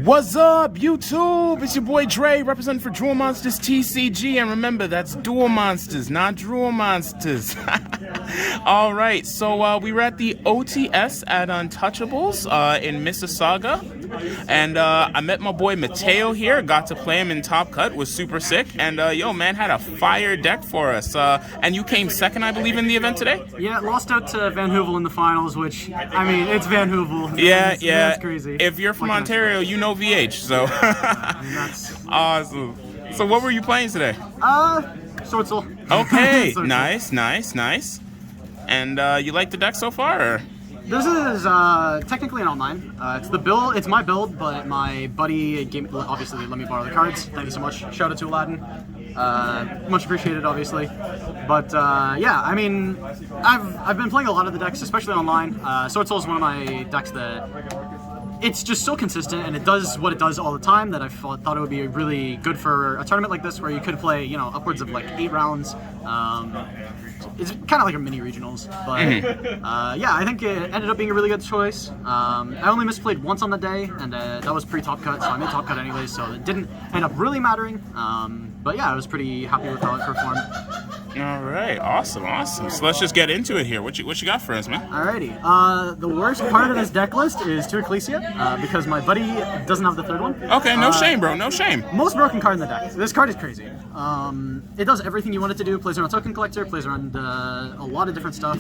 What's up, YouTube? It's your boy Dre, representing for Drool Monsters TCG, and remember, that's Duel Monsters, not Drool Monsters. All right, so we were at the OTS at Untouchables in Mississauga, and I met my boy Matteo here. Got to play him in Top Cut, was super sick, and yo, man, had a fire deck for us. And you came second, I believe, in the event today. Yeah, lost out to Van Heuvel in the finals, which I mean, it's Van Heuvel. Yeah, That's crazy. If you're from Ontario, you know VH, so awesome. So what were you playing today? Swordsoul. Okay, nice. And you like the deck so far? Or? This is technically an online. It's the build. It's my build, but my buddy obviously let me borrow the cards. Thank you so much. Shout out to Aladdin. Much appreciated, obviously. But yeah, I mean, I've been playing a lot of the decks, especially online. Swordsoul is one of my decks that it's just so consistent, and it does what it does all the time that I thought it would be really good for a tournament like this, where you could play, you know, upwards of like 8 rounds. It's kind of like a mini regionals, but yeah, I think it ended up being a really good choice. I only misplayed once on the day, and that was pre-top cut, so I made top cut anyways, so it didn't end up really mattering. But yeah, I was pretty happy with how it performed. All right, awesome. So let's just get into it here. What you got for us, man? Alrighty. The worst part of this deck list is 2 Ecclesia, because my buddy doesn't have the 3rd one. Okay, no shame, bro. No shame. Most broken card in the deck. This card is crazy. It does everything you want it to do. Plays around Token Collector, plays around a lot of different stuff.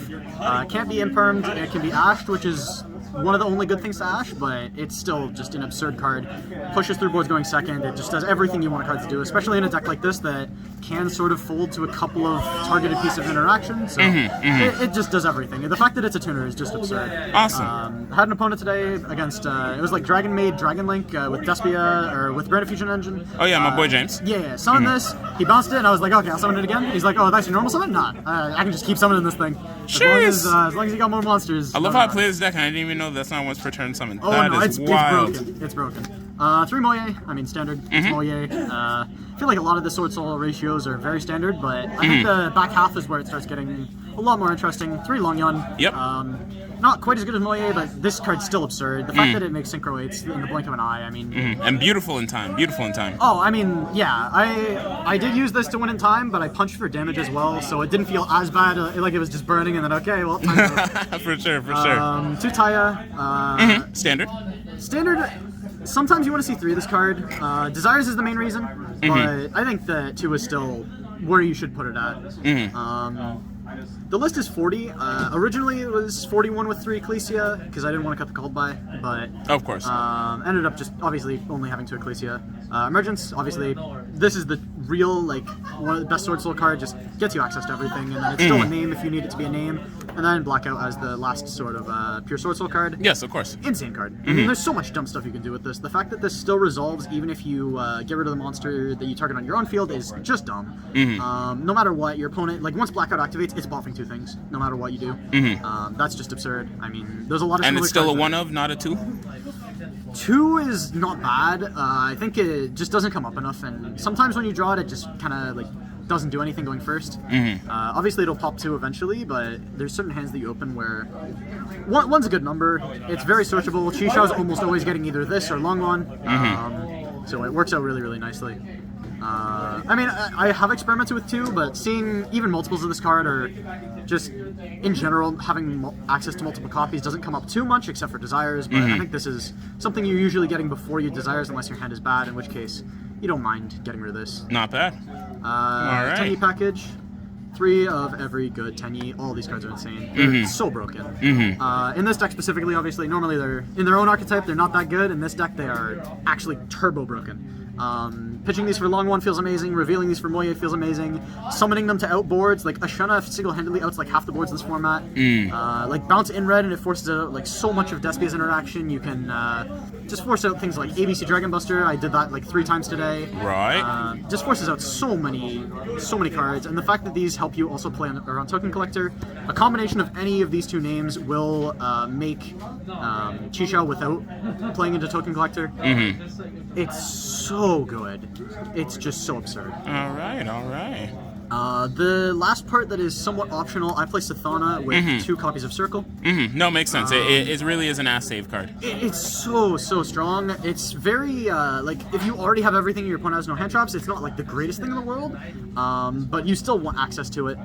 Can't be impermed. It can be ashed, which is one of the only good things to ash, but it's still just an absurd card. Pushes through boards going second. It just does everything you want a card to do, especially in a deck like this that can sort of fold to a couple of targeted pieces of interaction. So it just does everything. The fact that it's a tuner is just absurd. Awesome. Had an opponent today against it was like Dragon Maid, Dragon Link with Despia or with Branded Fusion Engine. Oh yeah, my boy James. Yeah. Summon this. He bounced it, and I was like, okay, I'll summon it again. He's like, oh, that's your normal summon? Nah, I can just keep summoning this thing. As long as you got more monsters. I love how I play this deck, and I didn't even know that's not once per turn summon. Oh that no, is wild. It's broken. 3 Moye, I mean standard. It's Moye. I feel like a lot of the Swordsoul ratios are very standard, but I think the back half is where it starts getting a lot more interesting. 3 Longyon. Yep. Not quite as good as Moye, but this card's still absurd. The fact that it makes Synchro 8s in the blink of an eye, I mean... And beautiful in time. Oh, I mean, yeah. I did use this to win in time, but I punched for damage as well, so it didn't feel as bad, like it was just burning, and then, okay, well, time's up. For sure. 2 Taya. Standard. Sometimes you want to see 3 of this card. Desires is the main reason, but I think that 2 is still where you should put it at. The list is 40. Originally it was 41 with 3 Ecclesia, because I didn't want to cut the cold buy, but... Of course. Ended up just, obviously, only having 2 Ecclesia. Emergence, obviously, this is the real, like, one of the best Swordsoul card, just gets you access to everything, and then it's still a name if you need it to be a name. And then Blackout as the last sort of pure Swordsoul card. Yes, of course. Insane card. I mean, there's so much dumb stuff you can do with this. The fact that this still resolves even if you get rid of the monster that you target on your own field is just dumb. No matter what, your opponent, like once Blackout activates, it's buffing 2 things, no matter what you do. That's just absurd. I mean, there's a lot of... And it's still a 1 of, not a 2? 2 is not bad. I think it just doesn't come up enough, and sometimes when you draw it, it just kind of like doesn't do anything going first. Obviously it'll pop 2 eventually, but there's certain hands that you open where 1's a good number. It's very searchable. Chishao's almost always getting either this or Longwan, so it works out really, really nicely. I mean, I have experimented with 2, but seeing even multiples of this card, or just in general having access to multiple copies, doesn't come up too much except for Desires, but I think this is something you're usually getting before you Desires, unless your hand is bad, in which case you don't mind getting rid of this. Not bad. Alright. Tenyi package. 3 of every good Tenyi. All these cards are insane. They're so broken. In this deck specifically, obviously, normally they're in their own archetype, they're not that good. In this deck, they are actually turbo broken. Pitching these for Longwan feels amazing. Revealing these for Moye feels amazing. Summoning them to outboards, like Ashana single-handedly outs like half the boards in this format. Like bounce in red, and it forces out like so much of Despia's interaction. You can just force out things like ABC Dragon Buster. I did that like 3 times today. Right. Just forces out so many cards, and the fact that these help you also play around Token Collector. A combination of any of these 2 names will make Chisha without playing into Token Collector. It's so good. It's just so absurd. All right. The last part that is somewhat optional, I play Sathana with 2 copies of Circle. No, makes sense. It really is an ass save card. It's so strong. It's very, like, if you already have everything and your opponent has no hand traps, it's not, like, the greatest thing in the world, but you still want access to it.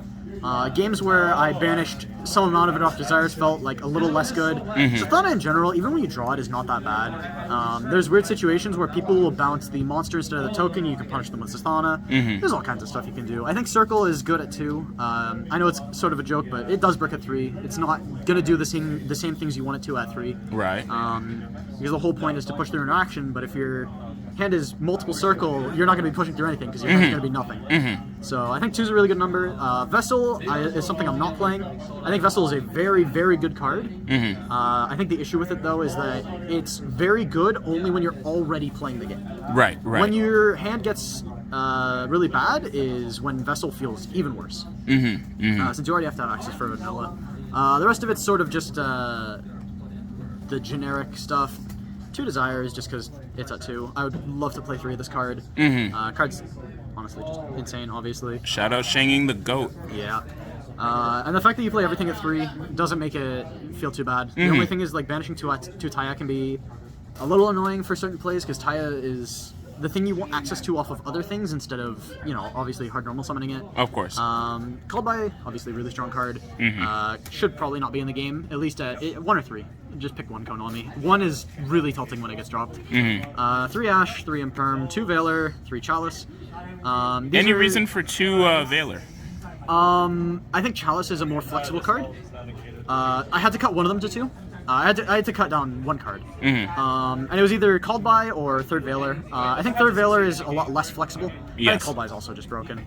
Games where I banished some amount of it off Desires felt like a little less good. Sathana in general, even when you draw it, is not that bad. There's weird situations where people will bounce the monster instead of the token, you can punish them with Sathana. There's all kinds of stuff you can do. I think Circle is good at 2. I know it's sort of a joke, but it does brick at 3. It's not going to do the same things you want it to at 3. Right. Because the whole point is to push through interaction, but if your hand is multiple Circle, you're not going to be pushing through anything because your hand's going to be nothing. So I think 2 is a really good number. Vessel is something I'm not playing. I think Vessel is a very, very good card. I think the issue with it, though, is that it's very good only when you're already playing the game. Right. When your hand gets really bad is when Vessel feels even worse. Since you already have to have access for vanilla. The rest of it's sort of just the generic stuff. 2 Desires, just because it's at 2. I would love to play 3 of this card. Card's honestly just insane, obviously. Shout out Shanging the Goat. Yeah. And the fact that you play everything at 3 doesn't make it feel too bad. The only thing is, like, banishing 2 Taya can be a little annoying for certain plays, because Taya is the thing you want access to off of other things instead of, you know, obviously hard normal summoning it. Of course. Called by, obviously, really strong card. Should probably not be in the game, at least at 1 or 3. Just pick one Konami. 1 is really tilting when it gets dropped. 3 Ash, 3 Imperm, 2 Veiler, 3 Chalice. Any reason for 2 Veiler? I think Chalice is a more flexible card. I had to cut one of them to 2. I had to cut down 1 card. And it was either Called By or 3rd Veiler. I think 3rd Veiler is a lot less flexible. Yes. I think Called By is also just broken.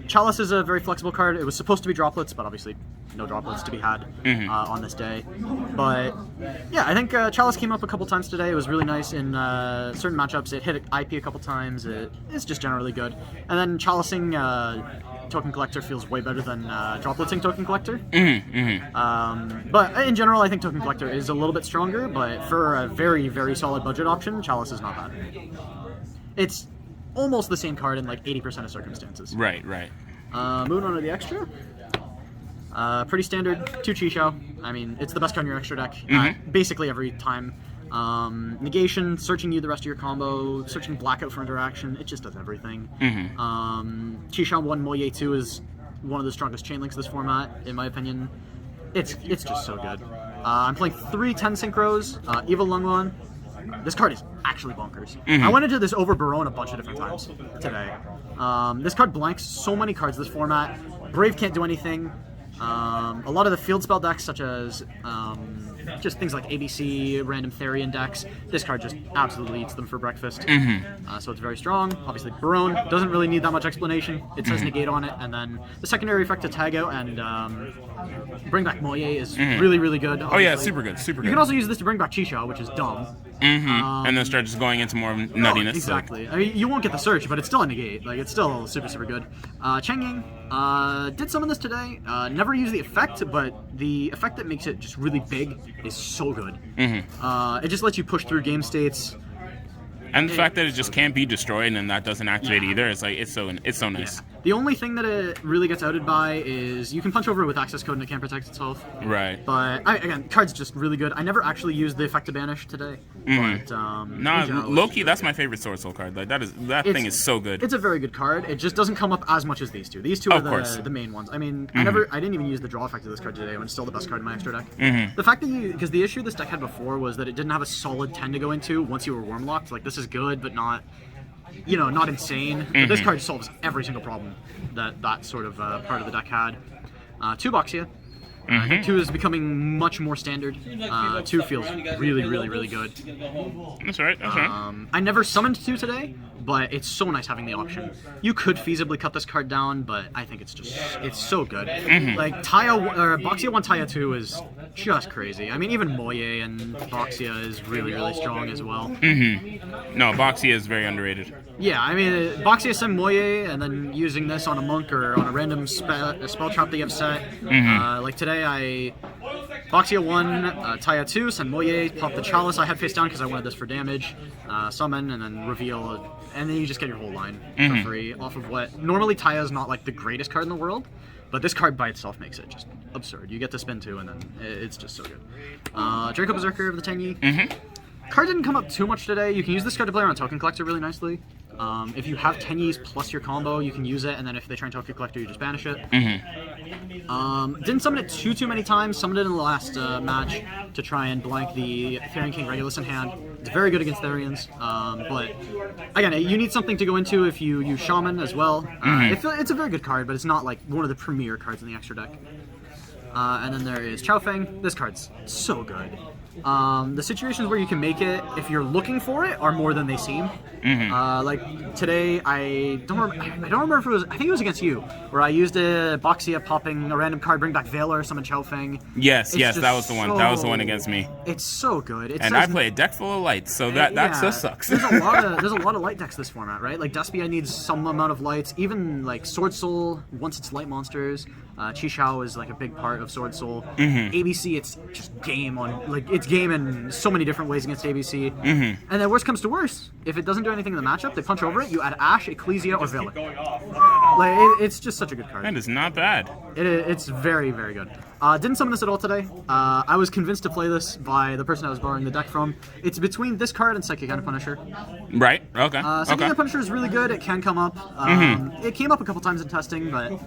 Chalice is a very flexible card. It was supposed to be droplets, but obviously no droplets to be had on this day. But yeah, I think Chalice came up a couple times today. It was really nice in certain matchups. It hit IP a couple times. It's just generally good. And then Chalicing Token Collector feels way better than dropletsing Token Collector. But in general, I think Token Collector is a little bit stronger, but for a very, very solid budget option, Chalice is not bad. It's almost the same card in like 80% of circumstances. Right. Moving on to the extra. Pretty standard, 2 Chi-Shao. I mean, it's the best card in your extra deck, basically every time. Negation, searching you the rest of your combo, searching Blackout for interaction, it just does everything. Chi-Shao 1, Moye 2 is one of the strongest chain links of this format, in my opinion. It's just so good. I'm playing 3 10 Synchros, Evil Lunglon. This card is actually bonkers. I went into this over Barone a bunch of different times today. This card blanks so many cards in this format. Brave can't do anything. A lot of the field spell decks, such as just things like ABC, random Therian decks, this card just absolutely eats them for breakfast. So it's very strong. Obviously, Barone doesn't really need that much explanation. It says negate on it, and then the secondary effect to tag out and bring back Moye is really, really good. Obviously. Oh yeah, super good. You can also use this to bring back Chi-Shao, which is dumb. And then start just going into more nuttiness. Exactly. I mean, you won't get the search, but it's still a negate. Like, it's still super, super good. Changing did summon this today. Never used the effect, but the effect that makes it just really big is so good. It just lets you push through game states. And the fact that it just can't be destroyed and that doesn't activate either, it's like it's so nice. Yeah. The only thing that it really gets outed by is you can punch over it with access code and it can't protect itself. Right. But again, card's just really good. I never actually used the effect to banish today. But Loki, that's my favorite Swordsoul card. Like that thing is so good. It's a very good card. It just doesn't come up as much as these two. These two are the main ones. I mean, I didn't even use the draw effect of this card today when it's still the best card in my extra deck. The fact that because the issue this deck had before was that it didn't have a solid 10 to go into once you were warm locked. Like, this is good, but not, not insane. But this card solves every single problem that sort of part of the deck had. 2 Boxia. I think 2 is becoming much more standard. 2 feels really, really, really good. That's right. I never summoned 2 today, but it's so nice having the option. You could feasibly cut this card down, but I think it's so good. Like, Boxia 1 Taya 2 is just crazy. I mean, even Moye and Boxia is really, really strong as well. No, Boxia is very underrated. Yeah, I mean, Boxia send Moye, and then using this on a monk or on a random spell trap that you have set. Like today, I Boxia 1, Taya 2, Senmoye, pop the Chalice I had face down because I wanted this for damage, summon, and then reveal, and then you just get your whole line for free off of what, normally Taya is not like the greatest card in the world, but this card by itself makes it just absurd. You get to spin 2, and then it's just so good. Draco Berserker of the Tenyi. Card didn't come up too much today. You can use this card to play around Token Collector really nicely. If you have Tenyis plus your combo, you can use it, and then if they turn Token Collector, you just banish it. Didn't summon it too many times. Summoned it in the last match to try and blank the Therian King Regulus in hand. It's very good against Therians, but again, you need something to go into if you use Shaman as well. It's a very good card, but it's not like one of the premier cards in the extra deck. And then there is Chaofeng. This card's so good. The situations where you can make it, if you're looking for it, are more than they seem. Like today, I don't remember if it was, I think it was against you, where I used a Boxia popping a random card, bring back Valor, summon Chaofeng. Yes, that was the one. That was the one against me. It's so good. And I play a deck full of lights, so that just sucks. There's a lot of light decks this format, right? Like Despia needs some amount of lights. Even like Swordsoul, once it's light monsters. Qishao is like a big part of Swordsoul. ABC, it's just game on, like it's game in so many different ways against ABC. And then worst comes to worst, if it doesn't do anything in the matchup, they punch over it. You add Ash, Ecclesia, or Valor. Like it's just such a good card. That is not bad. It's very, very good. Didn't summon this at all today. I was convinced to play this by the person I was borrowing the deck from. It's between this card and Psychic End Punisher. Right. Okay. Psychic End Punisher is really good. It can come up. It came up a couple times in testing, but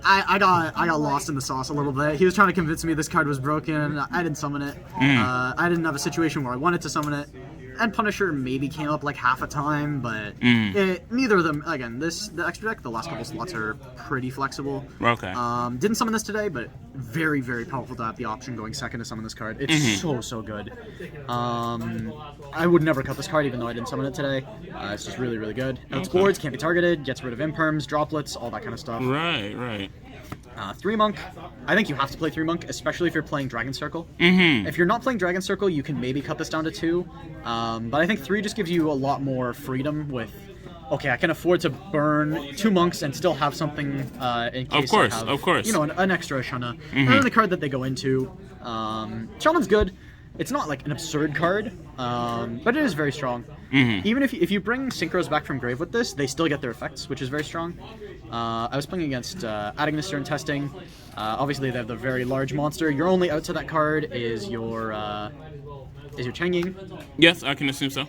I got lost in the sauce a little bit. He was trying to convince me this card was broken. I didn't summon it. I didn't have a situation where I wanted to summon it. And Punisher maybe came up like half a time, but neither of them. Again, the extra deck, the last couple slots are pretty flexible. Okay. Didn't summon this today, but very, very powerful to have the option going second to summon this card. It's so good. I would never cut this card even though I didn't summon it today. It's just really, really good. It's boards, can't be targeted, gets rid of imperms, droplets, all that kind of stuff. Right. 3 Monk. I think you have to play 3 Monk, especially if you're playing Dragon Circle. If you're not playing Dragon Circle, you can maybe cut this down to 2. But I think 3 just gives you a lot more freedom with, okay, I can afford to burn 2 Monks and still have something in case I have, of course. You know, an extra Shana. And then the card that they go into. Shaman's good. It's not like an absurd card, but it is very strong. Even if you bring Synchros back from grave with this, they still get their effects, which is very strong. I was playing against Adagnister in testing. Obviously, they have the very large monster. Your only out to that card is your Changying. Yes, I can assume so.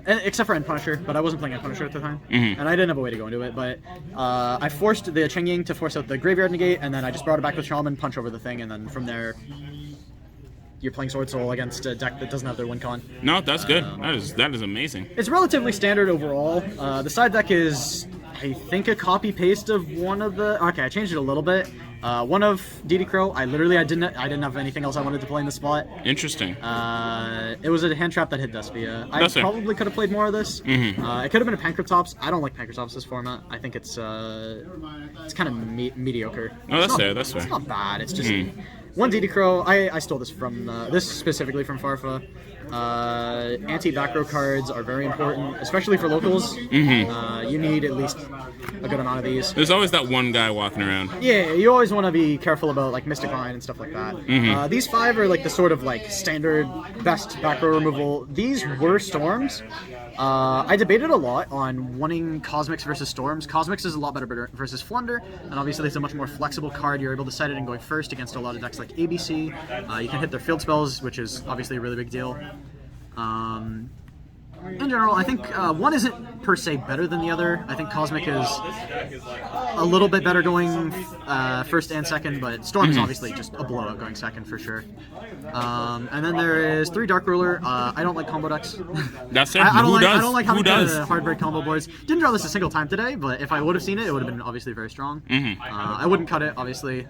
Except for End Punisher, but I wasn't playing End Punisher at the time, and I didn't have a way to go into it. But I forced the Changying to force out the Graveyard Negate, and then I just brought it back with Shaman, punch over the thing, and then from there, you're playing Swordsoul against a deck that doesn't have their win con. No, that's good. That is amazing. It's relatively standard overall. The side deck is, I think, a copy paste of one of the. Okay, I changed it a little bit. One of DD Crow. I didn't have anything else I wanted to play in the spot. Interesting. It was a hand trap that hit Despia. I probably could have played more of this. It could have been a Pancratops. I don't like Pancratops this format. I think it's kind of mediocre. Oh, that's fair. That's fair. It's not bad. It's just. One DD Crow, I stole this from, this specifically from Farfa. Anti-back row cards are very important, especially for locals. You need at least a good amount of these. There's always that one guy walking around. Yeah, you always want to be careful about like Mystic Vine and stuff like that. These 5 are like the sort of like standard best back row removal. These were Storms. I debated a lot on wanting Cosmics versus Storms. Cosmics is a lot better versus Flunder, and obviously it's a much more flexible card. You're able to set it and going first against a lot of decks like ABC. You can hit their field spells, which is obviously a really big deal. In general, I think one isn't per se better than the other. I think Cosmic is a little bit better going first and second, but Storm is obviously just a blowout going second for sure. And then there is 3 Dark Ruler. I don't like combo decks. That's it. I don't like having the hard break combo boards. Didn't draw this a single time today, but if I would have seen it, it would have been obviously very strong. I wouldn't cut it, obviously.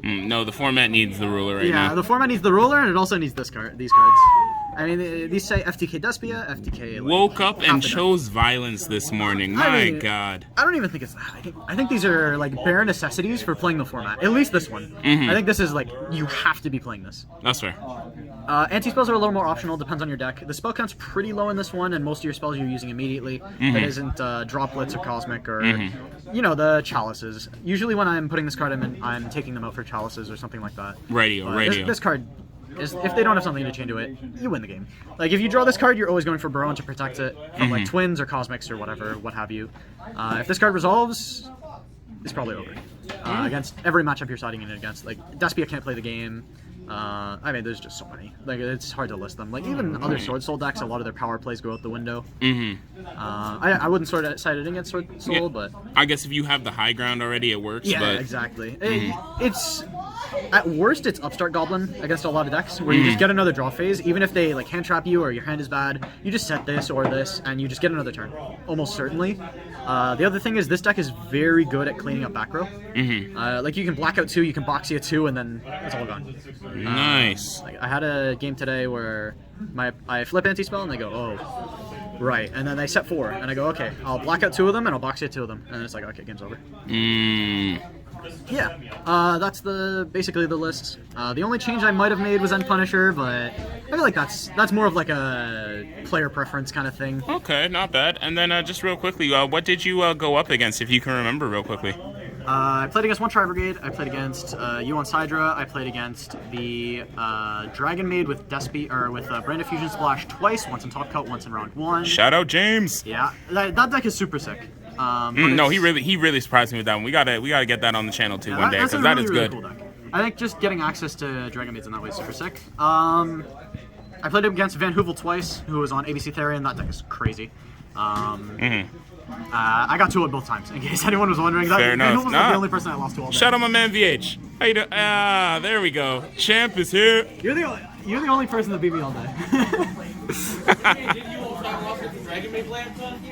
No, the format needs the ruler right now. Yeah, the format needs the ruler, and it also needs these cards. I mean, these say FTK Despia, FTK. Like, Woke up and half a chose violence this morning. My God. I don't even think it's that. I think these are like bare necessities for playing the format. At least this one. I think this is like you have to be playing this. That's fair. Anti-spells are a little more optional, depends on your deck. The spell count's pretty low in this one, and most of your spells you're using immediately. It isn't droplets or cosmic or, you know, the chalices. Usually when I'm putting this card, I'm taking them out for chalices or something like that. Radio. This card is, if they don't have something to chain to it, you win the game. Like, if you draw this card, you're always going for Baron to protect it from, like, twins or cosmics or whatever, what have you. If this card resolves, it's probably over. Against every matchup you're siding in against. Like, Despia can't play the game. I mean, there's just so many. Like, it's hard to list them. Like, even other Swordsoul decks, a lot of their power plays go out the window. I wouldn't side it against Swordsoul, but I guess if you have the high ground already, it works. yeah, but... exactly. It's at worst, it's Upstart Goblin against a lot of decks, where you just get another draw phase. Even if they like hand trap you or your hand is bad, you just set this or this, and you just get another turn, almost certainly. The other thing is this deck is very good at cleaning up back row. Like you can black out 2, you can box you 2, and then it's all gone. Nice. Like I had a game today where I flip anti-spell and they go, oh, right, and then they set 4, and I go, okay, I'll black out 2 of them and I'll box you 2 of them, and it's like, okay, game's over. Yeah, that's basically the list. The only change I might have made was End Punisher, but I feel like that's more of like a player preference kind of thing. Okay, not bad. And then just real quickly, what did you go up against, if you can remember real quickly? I played against one Tri-Brigade, I played against Yuan Sidra, I played against the Dragon Maid with Brand of Fusion Splash twice, once in Top Cut, once in round 1. Shout out James! Yeah, that deck is super sick. No, he really surprised me with that one. We gotta get that on the channel too one day, because that is good. Cool deck. I think just getting access to Dragon Maids in that way is super sick. I played against Van Hoovel twice, who was on ABC Therian. That deck is crazy. I got 2 both times, in case anyone was wondering. Fair Van enough. Hoovel's the only person I lost to all day. Shout out my man VH. How you doing? There we go. Champ is here. You're the only person that beat me all day.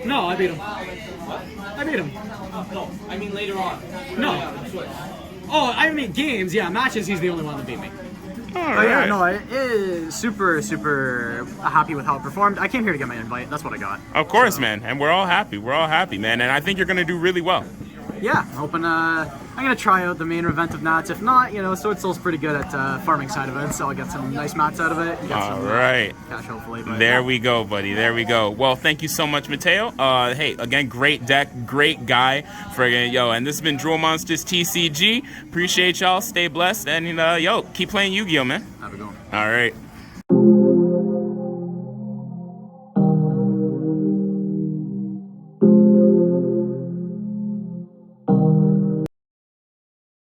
No, I beat him. I beat him. No, I mean later on. No. Oh, I mean games, yeah. Matches, he's the only one that beat me. Yeah, no, I is super happy with how it performed. I came here to get my invite. That's what I got. Of course, man. And we're all happy. We're all happy, man. And I think you're gonna do really well. Yeah, hoping I'm gonna try out the main event of mats. If not, you know, Swordsoul's pretty good at farming side events, so I'll get some nice mats out of it. Get All some, right. Cash hopefully. But, There we go, buddy. There we go. Well, thank you so much, Matteo. Hey, again, great deck, great guy. And this has been Drool Monsters TCG. Appreciate y'all. Stay blessed, and yo, keep playing Yu-Gi-Oh, man. Have a good one. All right.